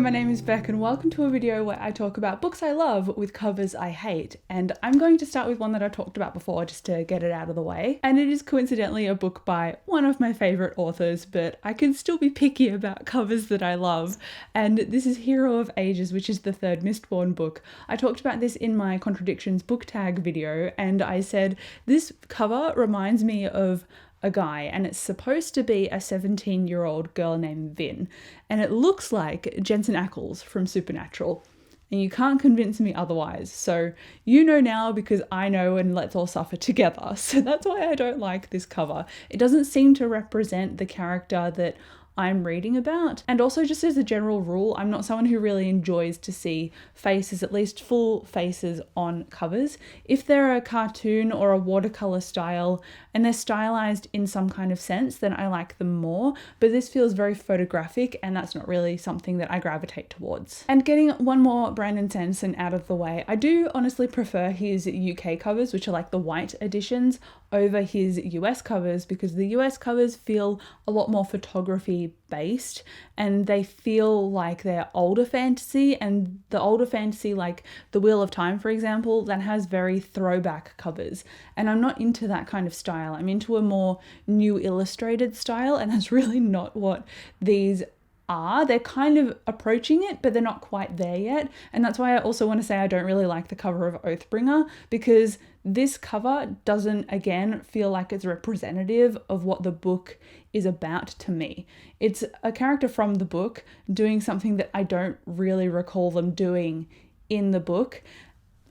my name is Beck and welcome to a video where I talk about books I love with covers I hate. And I'm going to start with one that I talked about before just to get it out of the way. And it is coincidentally a book by one of my favourite authors, but I can still be picky about covers that I love. And this is Hero of Ages, which is the third Mistborn book. I talked about this in my Contradictions book tag video and I said this cover reminds me of a guy, and it's supposed to be a 17-year-old girl named Vin, and it looks like Jensen Ackles from Supernatural, and you can't convince me otherwise. So you know now because I know, and let's all suffer together. So that's why I don't like this cover. It doesn't seem to represent the character that I'm reading about. And also, just as a general rule, I'm not someone who really enjoys to see faces, at least full faces, on covers. If they're a cartoon or a watercolor style and they're stylized in some kind of sense, then I like them more. But this feels very photographic and that's not really something that I gravitate towards. And getting one more Brandon Sanderson out of the way, I do honestly prefer his UK covers, which are like the white editions, over his US covers, because the US covers feel a lot more photography based and they feel like they're older fantasy, and the older fantasy, like The Wheel of Time for example, that has very throwback covers, and I'm not into that kind of style. I'm into a more new illustrated style, and that's really not what these are. They're kind of approaching it, but they're not quite there yet. And that's why I also want to say I don't really like the cover of Oathbringer, because this cover doesn't, again, feel like it's representative of what the book is about to me. It's a character from the book doing something that I don't really recall them doing in the book.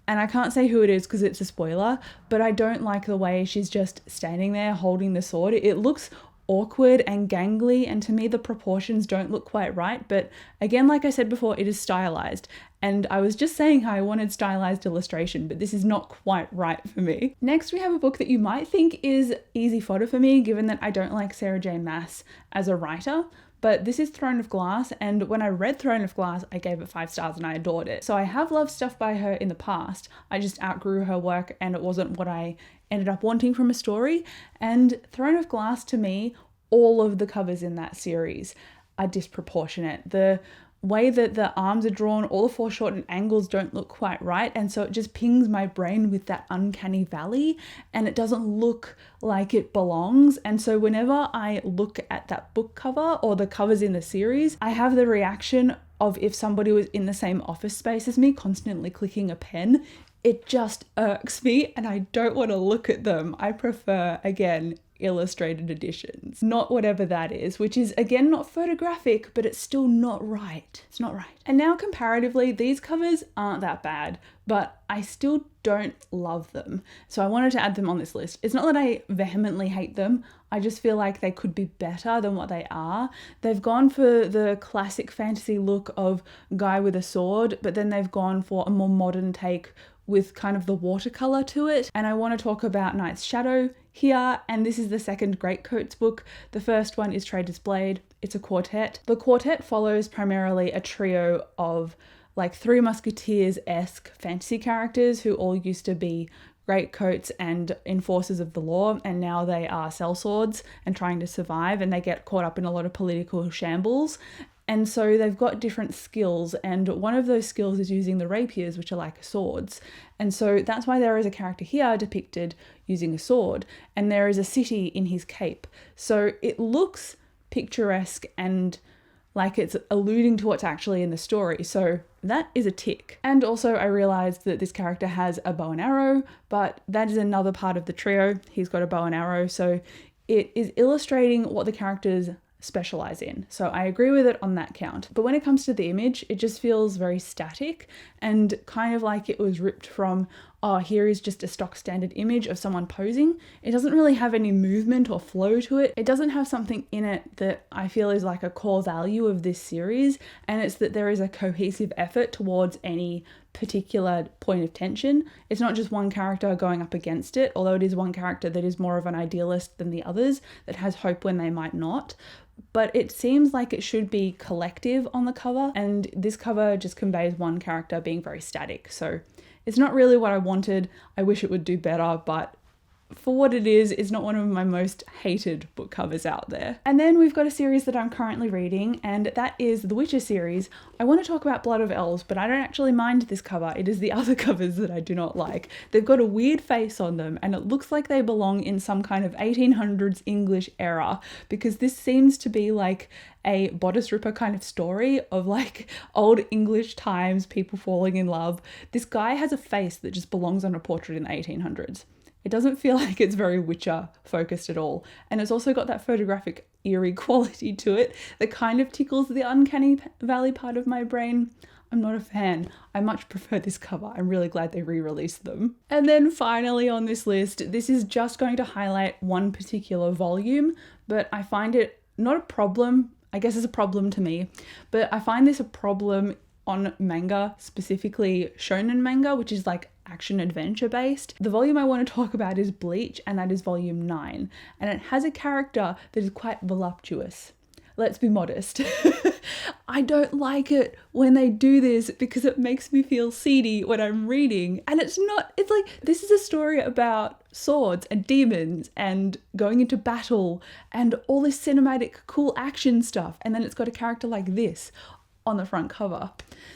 And I can't say who it is because it's a spoiler, but I don't like the way she's just standing there holding the sword. It looks awkward and gangly, and to me the proportions don't look quite right. But again, like I said before, it is stylized, and I was just saying how I wanted stylized illustration, but this is not quite right for me. Next, we have a book that you might think is easy fodder for me, given that I don't like Sarah J Maas as a writer. But this is Throne of Glass, and when I read Throne of Glass, I gave it 5 stars and I adored it. So I have loved stuff by her in the past. I just outgrew her work and it wasn't what I ended up wanting from a story. And Throne of Glass, to me, all of the covers in that series are disproportionate. The way that the arms are drawn, all the foreshortened angles don't look quite right, and so it just pings my brain with that uncanny valley and it doesn't look like it belongs. And so whenever I look at that book cover or the covers in the series, I have the reaction of if somebody was in the same office space as me constantly clicking a pen. It just irks me and I don't want to look at them. I prefer, again, illustrated editions, not whatever that is, which is again not photographic, but it's still not right. It's not right. And now comparatively, these covers aren't that bad, but I still don't love them. So I wanted to add them on this list. It's not that I vehemently hate them. I just feel like they could be better than what they are. They've gone for the classic fantasy look of guy with a sword, but then they've gone for a more modern take with kind of the watercolor to it. And I want to talk about Night's Shadow here, and this is the second Greatcoats book. The first one is Traitor's Blade. It's a quartet. The quartet follows primarily a trio of like Three Musketeers-esque fantasy characters who all used to be greatcoats and enforcers of the law, and now they are sellswords and trying to survive, and they get caught up in a lot of political shambles. And so they've got different skills, and one of those skills is using the rapiers, which are like swords. And so that's why there is a character here depicted using a sword, and there is a city in his cape. So it looks picturesque and like it's alluding to what's actually in the story. So that is a tick. And also I realized that this character has a bow and arrow, but that is another part of the trio. He's got a bow and arrow. So it is illustrating what the characters specialize in. So I agree with it on that count. But when it comes to the image, it just feels very static and kind of like it was ripped from, oh, here is just a stock standard image of someone posing. It doesn't really have any movement or flow to it. It doesn't have something in it that I feel is like a core value of this series, and it's that there is a cohesive effort towards any particular point of tension. It's not just one character going up against it, although it is one character that is more of an idealist than the others, that has hope when they might not. But it seems like it should be collective on the cover, and this cover just conveys one character being very static. So it's not really what I wanted. I wish it would do better, but for what it is not one of my most hated book covers out there. And then we've got a series that I'm currently reading, and that is the Witcher series. I want to talk about Blood of Elves, but I don't actually mind this cover. It is the other covers that I do not like. They've got a weird face on them, and it looks like they belong in some kind of 1800s English era, because this seems to be like a bodice ripper kind of story of like old English times, people falling in love. This guy has a face that just belongs on a portrait in the 1800s. It doesn't feel like it's very Witcher focused at all. And it's also got that photographic eerie quality to it that kind of tickles the uncanny valley part of my brain. I'm not a fan. I much prefer this cover. I'm really glad they re-released them. And then finally on this list, this is just going to highlight one particular volume, but I find it not a problem. I guess it's a problem to me, but I find this a problem on manga, specifically shonen manga, which is like action adventure based. The volume I want to talk about is Bleach, and that is volume 9, and it has a character that is quite voluptuous. Let's be modest. I don't like it when they do this because it makes me feel seedy when I'm reading. And it's like, this is a story about swords and demons and going into battle and all this cinematic cool action stuff. And then it's got a character like this on the front cover.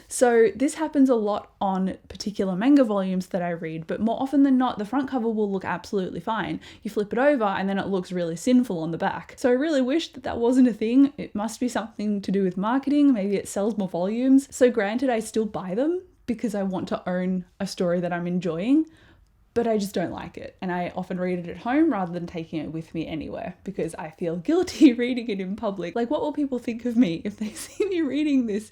So this happens a lot on particular manga volumes that I read, but more often than not, the front cover will look absolutely fine. You flip it over and then it looks really sinful on the back. So I really wish that wasn't a thing. It must be something to do with marketing. Maybe it sells more volumes. So granted, I still buy them because I want to own a story that I'm enjoying, but I just don't like it. And I often read it at home rather than taking it with me anywhere because I feel guilty reading it in public. Like, what will people think of me if they see me reading this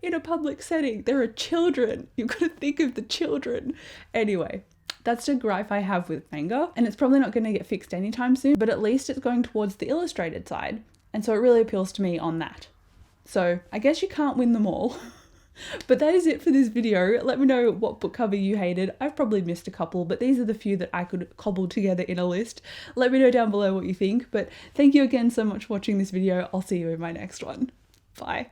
in a public setting? There are children. You've got to think of the children. Anyway, that's a gripe I have with manga, and it's probably not going to get fixed anytime soon, but at least it's going towards the illustrated side. And so it really appeals to me on that. So I guess you can't win them all. But that is it for this video. Let me know what book cover you hated. I've probably missed a couple, but these are the few that I could cobble together in a list. Let me know down below what you think, but thank you again so much for watching this video. I'll see you in my next one. Bye.